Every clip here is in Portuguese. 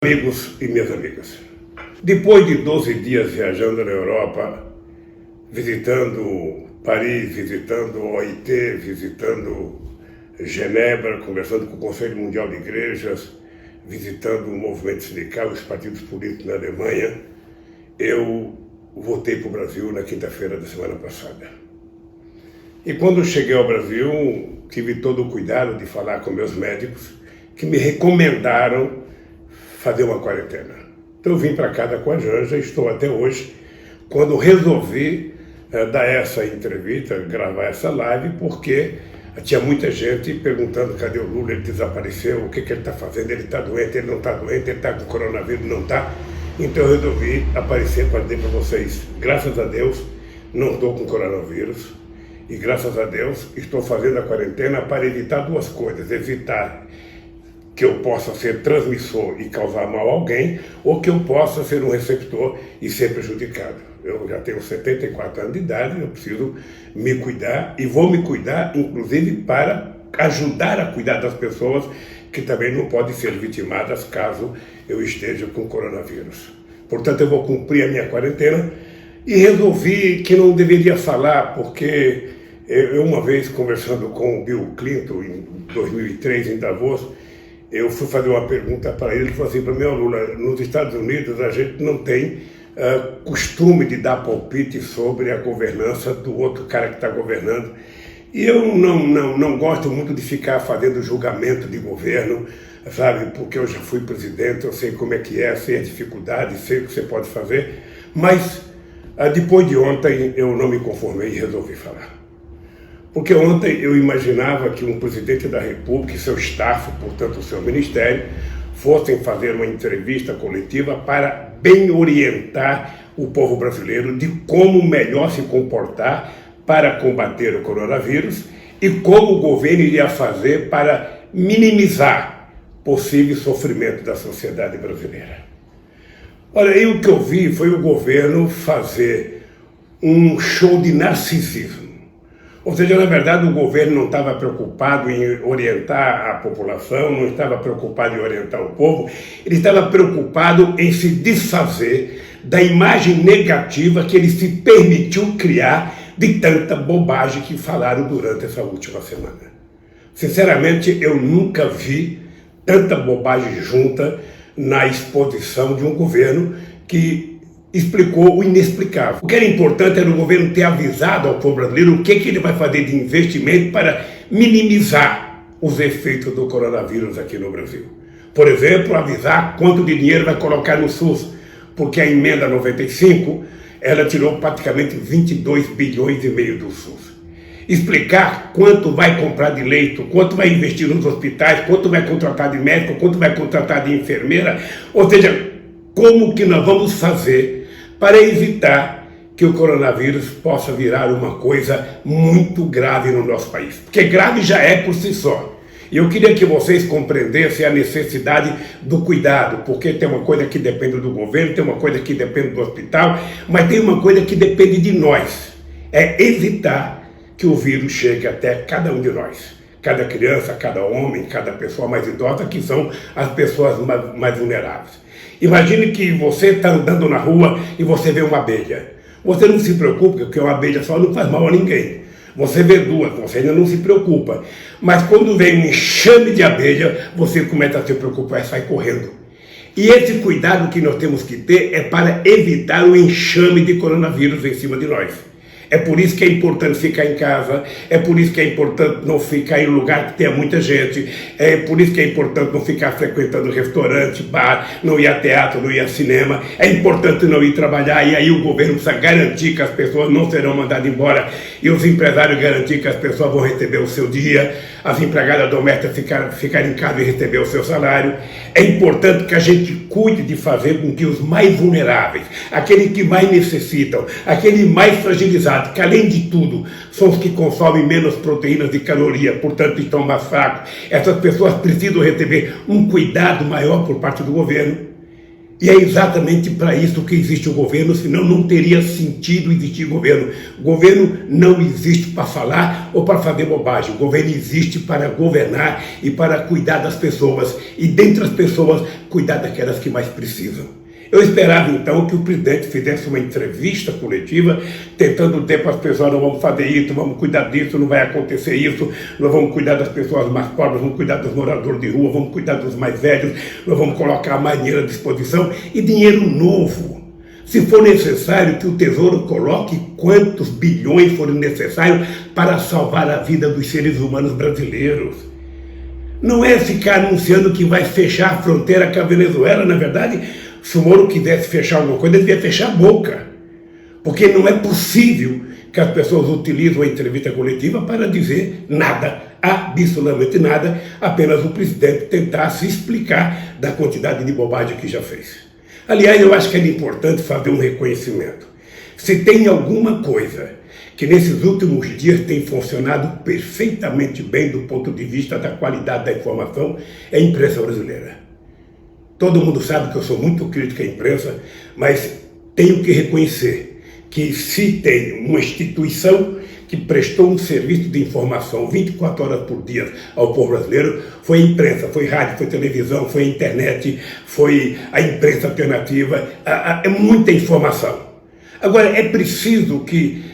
Amigos e minhas amigas, depois de 12 dias viajando na Europa, visitando Paris, visitando OIT, visitando Genebra, conversando com o Conselho Mundial de Igrejas, visitando o movimento sindical, os partidos políticos na Alemanha, eu voltei para o Brasil na quinta-feira da semana passada. E quando cheguei ao Brasil, tive todo o cuidado de falar com meus médicos, que me recomendaram fazer uma quarentena. Então eu vim para cá com a Janja, estou até hoje, quando resolvi dar essa entrevista, gravar essa live, porque tinha muita gente perguntando cadê o Lula, ele desapareceu, o que ele está fazendo, ele está doente, ele não está doente, ele está com coronavírus, não está. Então eu resolvi aparecer para dizer para vocês, graças a Deus, não estou com coronavírus, e graças a Deus estou fazendo a quarentena para evitar duas coisas, evitar que eu possa ser transmissor e causar mal a alguém, ou que eu possa ser um receptor e ser prejudicado. Eu já tenho 74 anos de idade, eu preciso me cuidar, e vou me cuidar, inclusive, para ajudar a cuidar das pessoas que também não podem ser vitimadas caso eu esteja com coronavírus. Portanto, eu vou cumprir a minha quarentena e resolvi que não deveria falar, porque eu uma vez conversando com o Bill Clinton, em 2003, em Davos, eu fui fazer uma pergunta para ele, ele falou assim para mim, Lula, nos Estados Unidos a gente não tem costume de dar palpite sobre a governança do outro cara que está governando. E eu não gosto muito de ficar fazendo julgamento de governo, sabe, porque eu já fui presidente, eu sei como é que é, sei a dificuldade, sei o que você pode fazer, mas depois de ontem eu não me conformei e resolvi falar. Porque ontem eu imaginava que um presidente da República e seu staff, portanto o seu ministério, fossem fazer uma entrevista coletiva para bem orientar o povo brasileiro de como melhor se comportar para combater o coronavírus e como o governo iria fazer para minimizar possível sofrimento da sociedade brasileira. Olha, aí o que eu vi foi o governo fazer um show de narcisismo. Ou seja, na verdade, o governo não estava preocupado em orientar a população, não estava preocupado em orientar o povo, ele estava preocupado em se desfazer da imagem negativa que ele se permitiu criar de tanta bobagem que falaram durante essa última semana. Sinceramente, eu nunca vi tanta bobagem junta na exposição de um governo que explicou o inexplicável. O que era importante era o governo ter avisado ao povo brasileiro o que ele vai fazer de investimento para minimizar os efeitos do coronavírus aqui no Brasil. Por exemplo, avisar quanto de dinheiro vai colocar no SUS, porque a emenda 95, ela tirou praticamente 22 bilhões e meio do SUS. Explicar quanto vai comprar de leito, quanto vai investir nos hospitais, quanto vai contratar de médico, quanto vai contratar de enfermeira, ou seja, como que nós vamos fazer para evitar que o coronavírus possa virar uma coisa muito grave no nosso país. Porque grave já é por si só. E eu queria que vocês compreendessem a necessidade do cuidado, porque tem uma coisa que depende do governo, tem uma coisa que depende do hospital, mas tem uma coisa que depende de nós. É evitar que o vírus chegue até cada um de nós. Cada criança, cada homem, cada pessoa mais idosa, que são as pessoas mais vulneráveis. Imagine que você está andando na rua e você vê uma abelha. Você não se preocupa, porque uma abelha só não faz mal a ninguém. Você vê duas, você ainda não se preocupa. Mas quando vem um enxame de abelha, você começa a se preocupar e sai correndo. E esse cuidado que nós temos que ter é para evitar o enxame de coronavírus em cima de nós. É por isso que é importante ficar em casa, é por isso que é importante não ficar em lugar que tenha muita gente, é por isso que é importante não ficar frequentando restaurante, bar, não ir a teatro, não ir a cinema, é importante não ir trabalhar, e aí o governo precisa garantir que as pessoas não serão mandadas embora, e os empresários garantir que as pessoas vão receber o seu dia, as empregadas domésticas ficar em casa e receber o seu salário. É importante que a gente cuide de fazer com que os mais vulneráveis, aqueles que mais necessitam, aqueles mais fragilizados, que além de tudo são os que consomem menos proteínas de caloria, portanto estão mais fracos, essas pessoas precisam receber um cuidado maior por parte do governo. E é exatamente para isso que existe o governo, senão não teria sentido existir governo. O governo não existe para falar ou para fazer bobagem. O governo existe para governar e para cuidar das pessoas. E dentre as pessoas, cuidar daquelas que mais precisam. Eu esperava então que o presidente fizesse uma entrevista coletiva, tentando dizer para as pessoas: não vamos fazer isso, vamos cuidar disso, não vai acontecer isso, nós vamos cuidar das pessoas mais pobres, vamos cuidar dos moradores de rua, vamos cuidar dos mais velhos, nós vamos colocar mais dinheiro à disposição e dinheiro novo. Se for necessário que o Tesouro coloque quantos bilhões forem necessários para salvar a vida dos seres humanos brasileiros. Não é ficar anunciando que vai fechar a fronteira com a Venezuela. Na verdade, se o Moro quisesse fechar alguma coisa, ele devia fechar a boca. Porque não é possível que as pessoas utilizem a entrevista coletiva para dizer nada, absolutamente nada, apenas o presidente tentar se explicar da quantidade de bobagem que já fez. Aliás, eu acho que é importante fazer um reconhecimento. Se tem alguma coisa que nesses últimos dias tem funcionado perfeitamente bem do ponto de vista da qualidade da informação, é a imprensa brasileira. Todo mundo sabe que eu sou muito crítico à imprensa, mas tenho que reconhecer que se tem uma instituição que prestou um serviço de informação 24 horas por dia ao povo brasileiro, foi a imprensa, foi rádio, foi televisão, foi a internet, foi a imprensa alternativa, é muita informação. Agora, é preciso que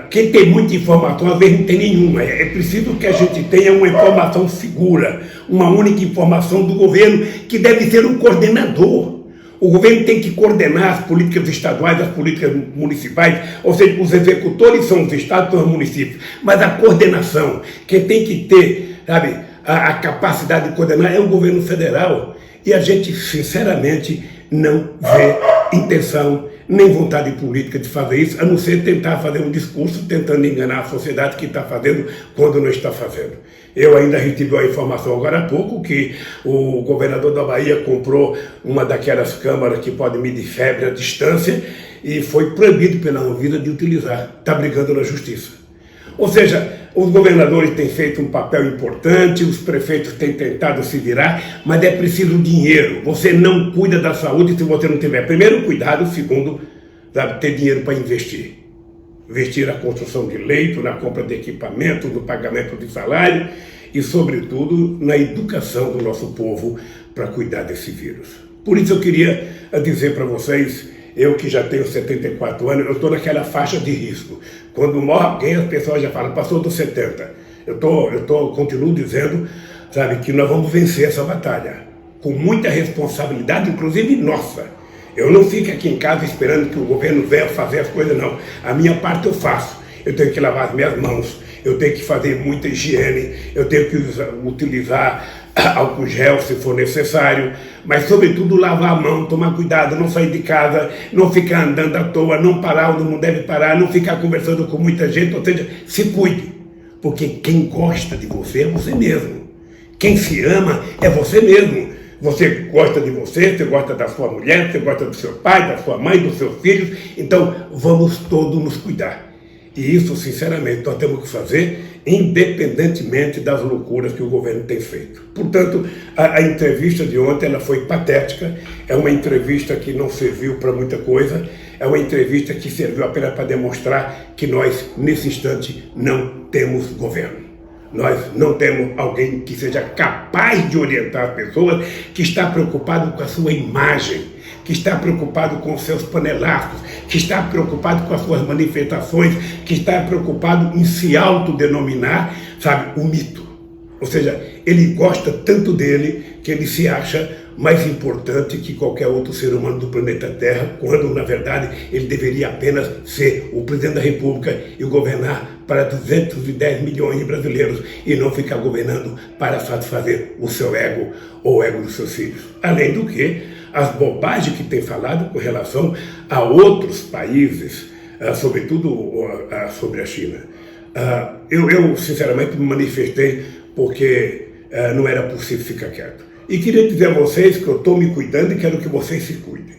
quem tem muita informação, às vezes não tem nenhuma. É preciso que a gente tenha uma informação segura, uma única informação do governo, que deve ser um coordenador. O governo tem que coordenar as políticas estaduais, as políticas municipais, ou seja, os executores são os estados, são os municípios, mas a coordenação, quem tem que ter, sabe, a capacidade de coordenar é o governo federal. E a gente, sinceramente, não vê intenção nem vontade política de fazer isso, a não ser tentar fazer um discurso tentando enganar a sociedade que está fazendo quando não está fazendo. Eu ainda recebi a informação agora há pouco que o governador da Bahia comprou uma daquelas câmaras que pode medir febre à distância e foi proibido pela Anvisa de utilizar. Está brigando na justiça. Ou seja, os governadores têm feito um papel importante, os prefeitos têm tentado se virar, mas é preciso dinheiro. Você não cuida da saúde se você não tiver, primeiro, cuidado, segundo, sabe, ter dinheiro para investir. Investir na construção de leito, na compra de equipamento, no pagamento de salário e, sobretudo, na educação do nosso povo para cuidar desse vírus. Por isso eu queria dizer para vocês, eu que já tenho 74 anos, eu estou naquela faixa de risco. Quando morre alguém, as pessoas já falam: passou dos 70. Continuo dizendo, sabe, que nós vamos vencer essa batalha. Com muita responsabilidade, inclusive nossa. Eu não fico aqui em casa esperando que o governo venha fazer as coisas, não. A minha parte eu faço. Eu tenho que lavar as minhas mãos, eu tenho que fazer muita higiene, eu tenho que utilizar álcool gel se for necessário, mas sobretudo lavar a mão, tomar cuidado, não sair de casa, não ficar andando à toa, não parar onde não deve parar, não ficar conversando com muita gente, ou seja, se cuide, porque quem gosta de você é você mesmo, quem se ama é você mesmo. Você gosta de você gosta da sua mulher, você gosta do seu pai, da sua mãe, dos seus filhos, então vamos todos nos cuidar. E isso, sinceramente, nós temos que fazer independentemente das loucuras que o governo tem feito. Portanto, a entrevista de ontem ela foi patética, é uma entrevista que não serviu para muita coisa, é uma entrevista que serviu apenas para demonstrar que nós, nesse instante, não temos governo. Nós não temos alguém que seja capaz de orientar as pessoas, que está preocupado com a sua imagem, que está preocupado com os seus panelaços, que está preocupado com as suas manifestações, que está preocupado em se autodenominar, sabe, o mito. Ou seja, ele gosta tanto dele que ele se acha mais importante que qualquer outro ser humano do planeta Terra, quando, na verdade, ele deveria apenas ser o presidente da República e governar para 210 milhões de brasileiros e não ficar governando para satisfazer o seu ego ou o ego dos seus filhos. Além do que, as bobagens que tem falado com relação a outros países, sobretudo sobre a China. Eu, sinceramente, me manifestei porque não era possível ficar quieto. E queria dizer a vocês que eu estou me cuidando e quero que vocês se cuidem.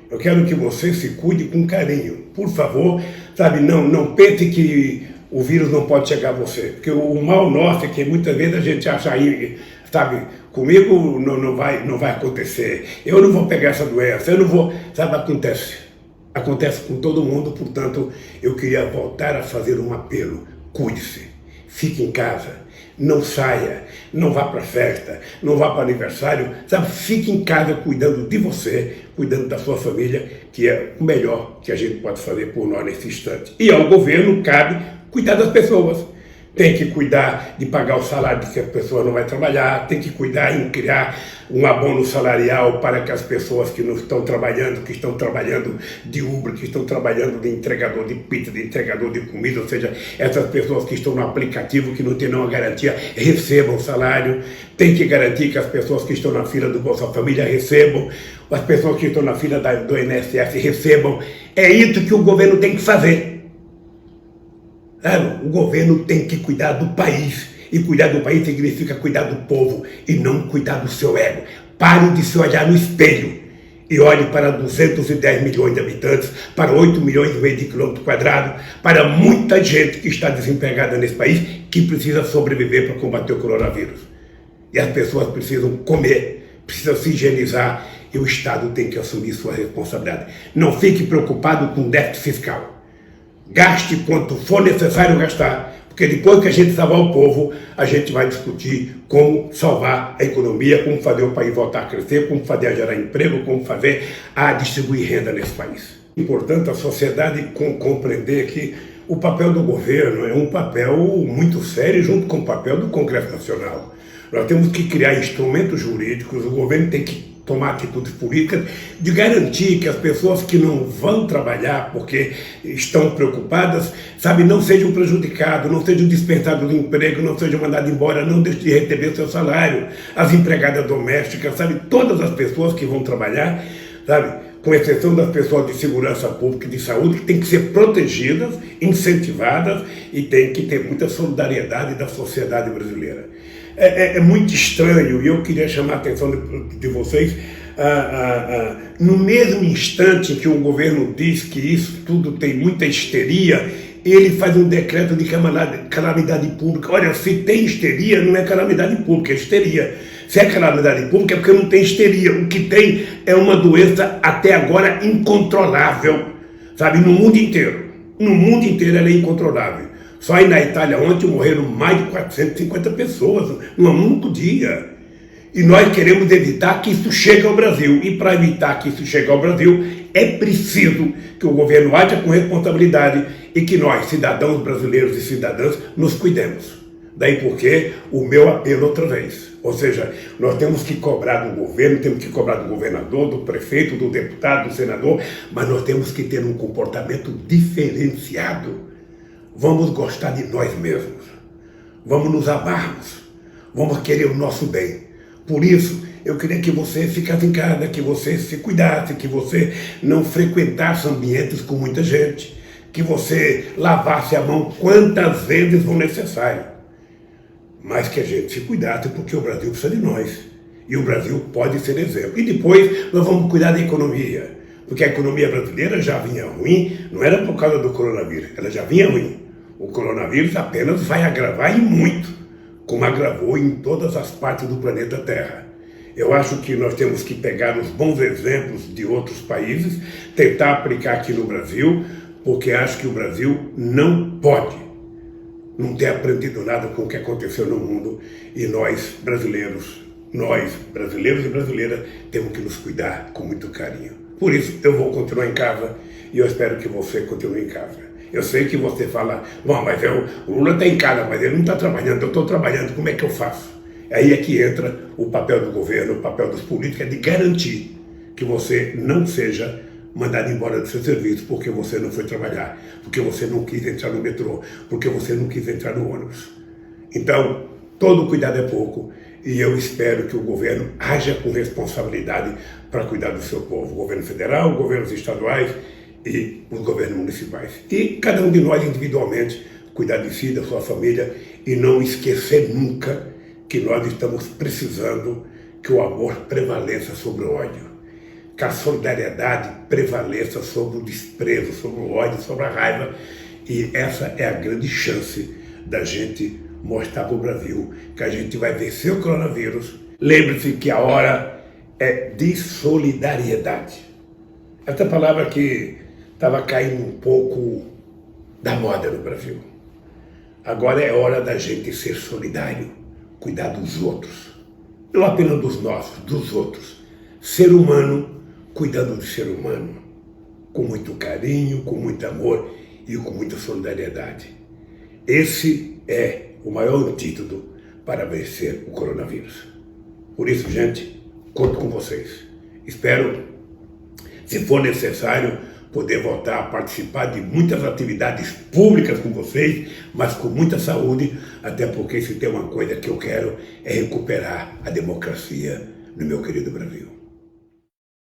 Eu quero que vocês se cuidem com carinho. Por favor, sabe, não pense que o vírus não pode chegar a você. Porque o mal nosso é que muitas vezes a gente acha aí, sabe, comigo não vai acontecer, eu não vou pegar essa doença, eu não vou, sabe, acontece com todo mundo, portanto, eu queria voltar a fazer um apelo: cuide-se, fique em casa, não saia, não vá para festa, não vá para aniversário, sabe, fique em casa cuidando de você, cuidando da sua família, que é o melhor que a gente pode fazer por nós nesse instante. E ao governo cabe cuidar das pessoas. Tem que cuidar de pagar o salário se a pessoa não vai trabalhar, tem que cuidar em criar um abono salarial para que as pessoas que não estão trabalhando, que estão trabalhando de Uber, que estão trabalhando de entregador de pizza, de entregador de comida, ou seja, essas pessoas que estão no aplicativo, que não têm nenhuma garantia, recebam o salário. Tem que garantir que as pessoas que estão na fila do Bolsa Família recebam, as pessoas que estão na fila do INSS recebam. É isso que o governo tem que fazer. O governo tem que cuidar do país, e cuidar do país significa cuidar do povo e não cuidar do seu ego. Pare de se olhar no espelho e olhe para 210 milhões de habitantes, para 8 milhões e meio de quilômetros quadrados, para muita gente que está desempregada nesse país, que precisa sobreviver para combater o coronavírus. E as pessoas precisam comer, precisam se higienizar, e o Estado tem que assumir sua responsabilidade. Não fique preocupado com déficit fiscal. Gaste quanto for necessário gastar, porque depois que a gente salvar o povo, a gente vai discutir como salvar a economia, como fazer o país voltar a crescer, como fazer a gerar emprego, como fazer a distribuir renda nesse país. É importante a sociedade compreender que o papel do governo é um papel muito sério junto com o papel do Congresso Nacional. Nós temos que criar instrumentos jurídicos, o governo tem que tomar atitudes políticas de garantir que as pessoas que não vão trabalhar porque estão preocupadas, sabe, não sejam prejudicadas, não sejam dispensados do emprego, não sejam mandados embora, não deixem de receber seu salário. As empregadas domésticas, sabe, todas as pessoas que vão trabalhar, sabe, com exceção das pessoas de segurança pública e de saúde, que têm que ser protegidas, incentivadas, e tem que ter muita solidariedade da sociedade brasileira. É muito estranho, e eu queria chamar a atenção de vocês, no mesmo instante que o governo diz que isso tudo tem muita histeria, ele faz um decreto de calamidade pública. Olha, se tem histeria, não é calamidade pública, é histeria. Se é calamidade pública é porque não tem histeria. O que tem é uma doença até agora incontrolável, sabe, no mundo inteiro. No mundo inteiro ela é incontrolável. Só aí na Itália ontem morreram mais de 450 pessoas, num único dia. E nós queremos evitar que isso chegue ao Brasil. E para evitar que isso chegue ao Brasil, é preciso que o governo haja com responsabilidade e que nós, cidadãos brasileiros e cidadãs, nos cuidemos. Daí porque o meu apelo outra vez. Ou seja, nós temos que cobrar do governo, temos que cobrar do governador, do prefeito, do deputado, do senador, mas nós temos que ter um comportamento diferenciado. Vamos gostar de nós mesmos, vamos nos amarmos, vamos querer o nosso bem. Por isso, eu queria que você ficasse em casa, que você se cuidasse, que você não frequentasse ambientes com muita gente, que você lavasse a mão quantas vezes for necessário. Mas que a gente se cuidasse, porque o Brasil precisa de nós. E o Brasil pode ser exemplo. E depois nós vamos cuidar da economia, porque a economia brasileira já vinha ruim, não era por causa do coronavírus, ela já vinha ruim. O coronavírus apenas vai agravar e muito, como agravou em todas as partes do planeta Terra. Eu acho que nós temos que pegar os bons exemplos de outros países, tentar aplicar aqui no Brasil, porque acho que o Brasil não pode não ter aprendido nada com o que aconteceu no mundo, e nós brasileiros e brasileiras, temos que nos cuidar com muito carinho. Por isso, eu vou continuar em casa e eu espero que você continue em casa. Eu sei que você fala, bom, mas o Lula está em casa, mas ele não está trabalhando, eu estou trabalhando, como é que eu faço? Aí é que entra o papel do governo, o papel dos políticos, é de garantir que você não seja mandado embora do seu serviço porque você não foi trabalhar, porque você não quis entrar no metrô, porque você não quis entrar no ônibus. Então, todo cuidado é pouco, e eu espero que o governo haja com responsabilidade para cuidar do seu povo. O governo federal, governos estaduais e os governos municipais. E cada um de nós individualmente cuidar de si, da sua família, e não esquecer nunca que nós estamos precisando que o amor prevaleça sobre o ódio, que a solidariedade prevaleça sobre o desprezo, sobre o ódio, sobre a raiva, e essa é a grande chance da gente mostrar para o Brasil que a gente vai vencer o coronavírus. Lembre-se que a hora é de solidariedade. Essa palavra que estava caindo um pouco da moda no Brasil. Agora é hora da gente ser solidário, cuidar dos outros. Não apenas dos nossos, dos outros. Ser humano, cuidando do ser humano. Com muito carinho, com muito amor e com muita solidariedade. Esse é o maior antídoto para vencer o coronavírus. Por isso, gente, conto com vocês. Espero, se for necessário, poder voltar a participar de muitas atividades públicas com vocês, mas com muita saúde, até porque se tem uma coisa que eu quero é recuperar a democracia no meu querido Brasil.